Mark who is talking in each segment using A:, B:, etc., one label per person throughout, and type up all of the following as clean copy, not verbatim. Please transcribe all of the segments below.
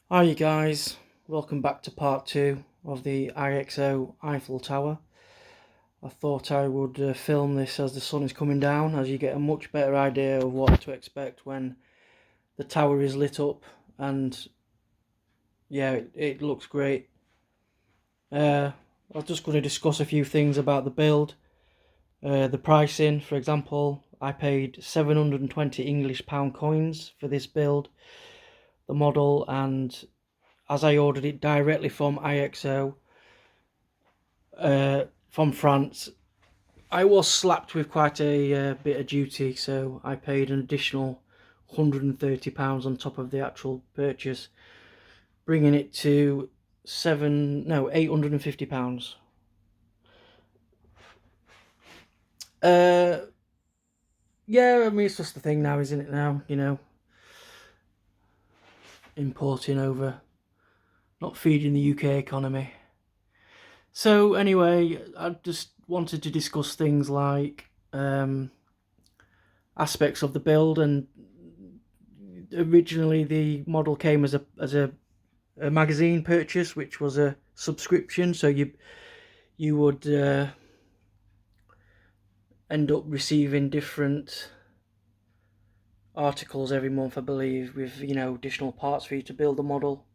A: Hi you guys, welcome back to part 2 of the IXO Eiffel Tower. I thought I would film this as the sun is coming down, as you get a much better idea of what to expect when the tower is lit up, and yeah, it looks great. I'm just going to discuss a few things about the build. The pricing, for example, I paid 720 English pound coins for this build, the model, and as I ordered it directly from IXO, from France, I was slapped with quite a bit of duty, so I paid an additional £130 on top of the actual purchase, bringing it to £850. Uh, yeah, I mean it's just the thing now, isn't it? Now importing over, not feeding the UK economy. So anyway, I just wanted to discuss things like aspects of the build. And originally the model came as a magazine purchase, which was a subscription, so you would end up receiving different articles every month, I believe, with additional parts for you to build the model.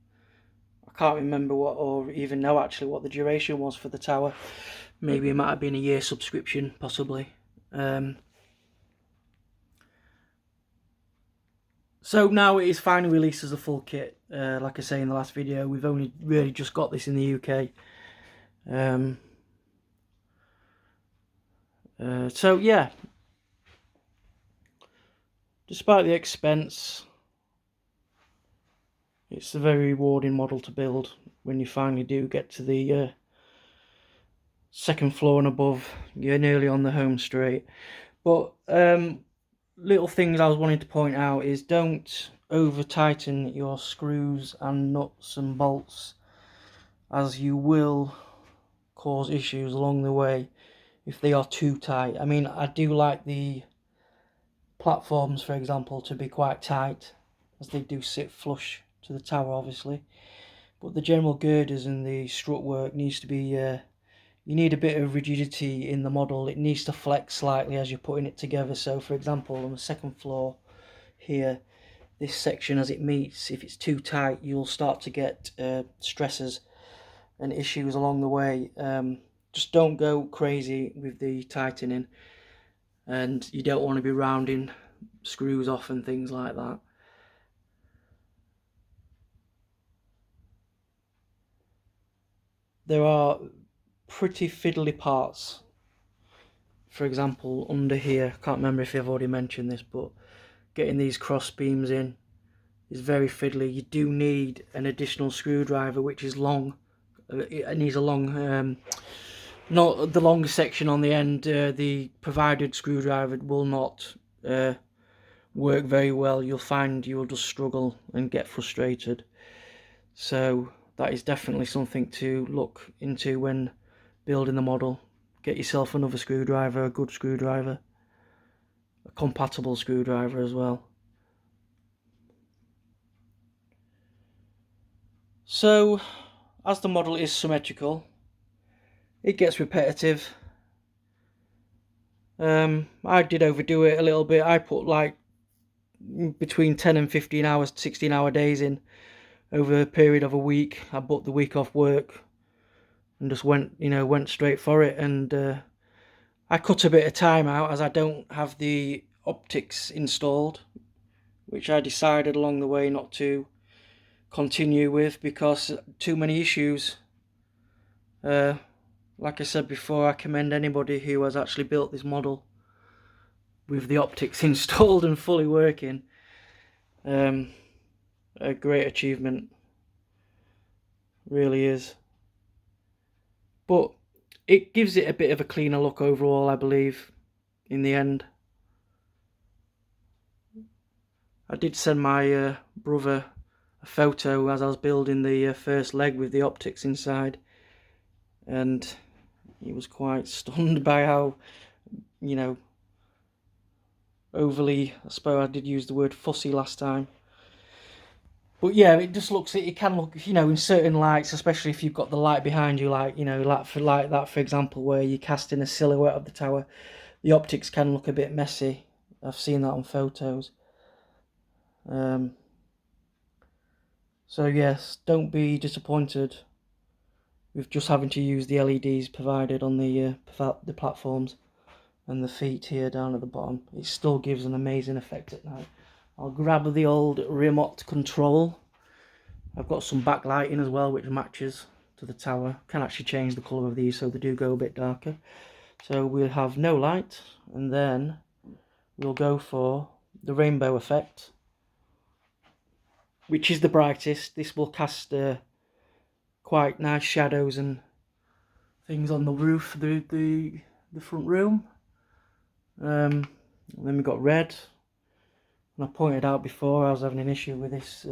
A: I can't remember what, or even know actually what the duration was for the tower. Maybe it might have been a year subscription, possibly. So now it is finally released as a full kit. Like I say in the last video, we've only really just got this in the UK. So yeah, despite the expense, it's a very rewarding model to build when you finally do get to the second floor and above. You're nearly on the home straight. But little things I was wanting to point out is don't over tighten your screws and nuts and bolts, as you will cause issues along the way if they are too tight. I mean, I do like the platforms, for example, to be quite tight, as they do sit flush to the tower, obviously. But the general girders and the strut work needs to be, you need a bit of rigidity in the model. It needs to flex slightly as you're putting it together. So for example, on the second floor here, this section as it meets, if it's too tight, you'll start to get stresses and issues along the way. Just don't go crazy with the tightening, and you don't want to be rounding screws off and things like that. There are pretty fiddly parts. For example, under here, I can't remember if I've already mentioned this, but getting these cross beams in is very fiddly. You do need an additional screwdriver, which is long. It needs a long, not the long section on the end. The provided screwdriver will not work very well. You'll find you'll just struggle and get frustrated. So that is definitely something to look into when building the model. Get yourself another screwdriver, a good screwdriver, a compatible screwdriver as well. So, as the model is symmetrical, it gets repetitive. I did overdo it a little bit. I put like between 10 and 15 hours, 16-hour days in over a period of a week. I booked the week off work and just went straight for it. And I cut a bit of time out as I don't have the optics installed, which I decided along the way not to continue with because too many issues. Like I said before, I commend anybody who has actually built this model with the optics installed and fully working. A great achievement, really is. But it gives it a bit of a cleaner look overall, I believe, in the end. I did send my brother a photo as I was building the first leg with the optics inside, and he was quite stunned by how, overly, I suppose I did use the word fussy last time, But yeah, it just looks, it can look, you know, in certain lights, especially if you've got the light behind you, like, you know, like that, for example, where you're casting a silhouette of the tower, the optics can look a bit messy. I've seen that on photos. So yes, don't be disappointed with just having to use the LEDs provided on the platforms and the feet here down at the bottom. It still gives an amazing effect at night. I'll grab the old remote control. I've got some backlighting as well, which matches to the tower. Can actually change the colour of these so they do go a bit darker. So we'll have no light, and then we'll go for the rainbow effect, which is the brightest. This will cast quite nice shadows and things on the roof of the front room. And then we've got red, and I pointed out before I was having an issue with this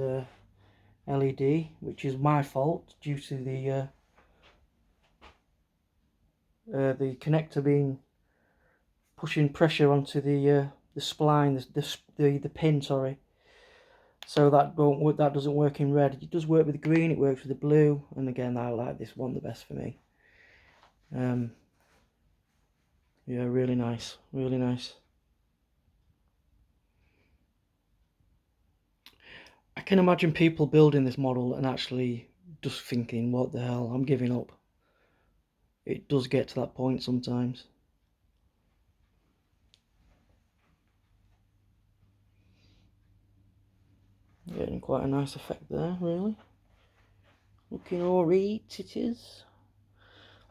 A: LED, which is my fault due to the connector being pushing pressure onto the spline, the pin, sorry. So that doesn't work in red. It does work with the green, it works with the blue, and again I like this one the best for me. Yeah, really nice, really nice. I can imagine people building this model and actually just thinking, what the hell, I'm giving up. It does get to that point sometimes. Getting quite a nice effect there, really. Looking alright, it is.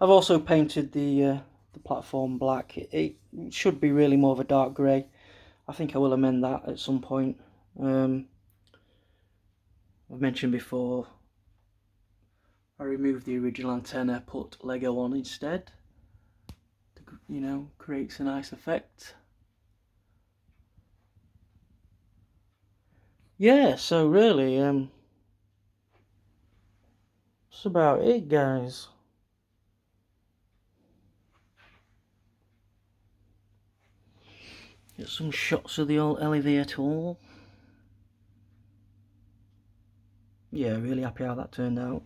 A: I've also painted the platform black. It should be really more of a dark grey. I think I will amend that at some point. I've mentioned before, I removed the original antenna, put Lego on instead. You know, creates a nice effect. Yeah, so really, that's about it, guys. Get some shots of the old elevator. Yeah, really happy how that turned out.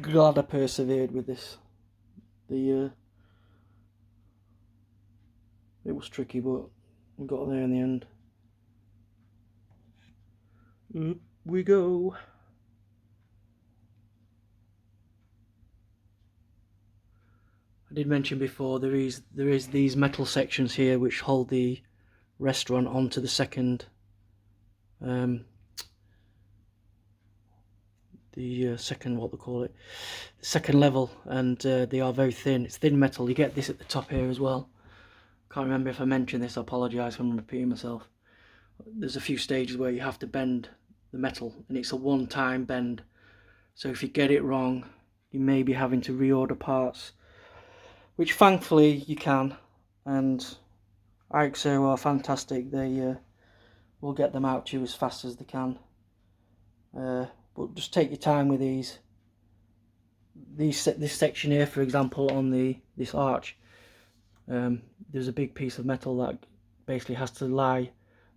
A: Glad I persevered with this. It was tricky, but we got there in the end. Up we go. I did mention before there is these metal sections here which hold the restaurant onto the second second, what they call it, the second level, and they are very thin. It's thin metal. You get this at the top here as well. Can't remember if I mentioned this. I apologise if I'm repeating myself. There's a few stages where you have to bend the metal, and it's a one-time bend. So if you get it wrong, you may be having to reorder parts, which thankfully you can. And IXO are fantastic. They will get them out to you as fast as they can. But just take your time with these. This section here, for example, on this arch, there's a big piece of metal that basically has to lie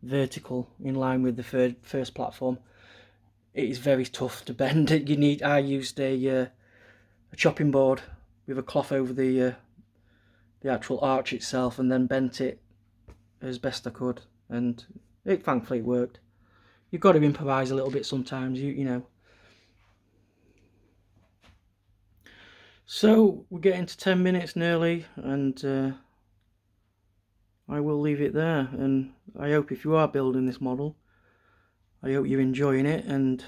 A: vertical in line with the first platform. It is very tough to bend. I used a chopping board with a cloth over the actual arch itself, and then bent it as best I could, and it thankfully worked. You've got to improvise a little bit sometimes, you know. So we're getting to 10 minutes nearly, and I will leave it there. And I hope if you are building this model, I hope you're enjoying it, and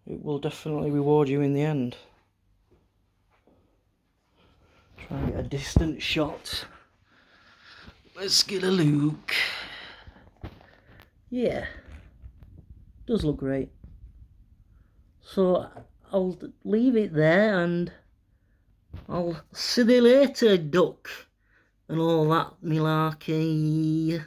A: it will definitely reward you in the end. Try a distant shot. Let's get a look. Yeah, does look great. So I'll leave it there, and I'll see you later, duck, and all that malarkey.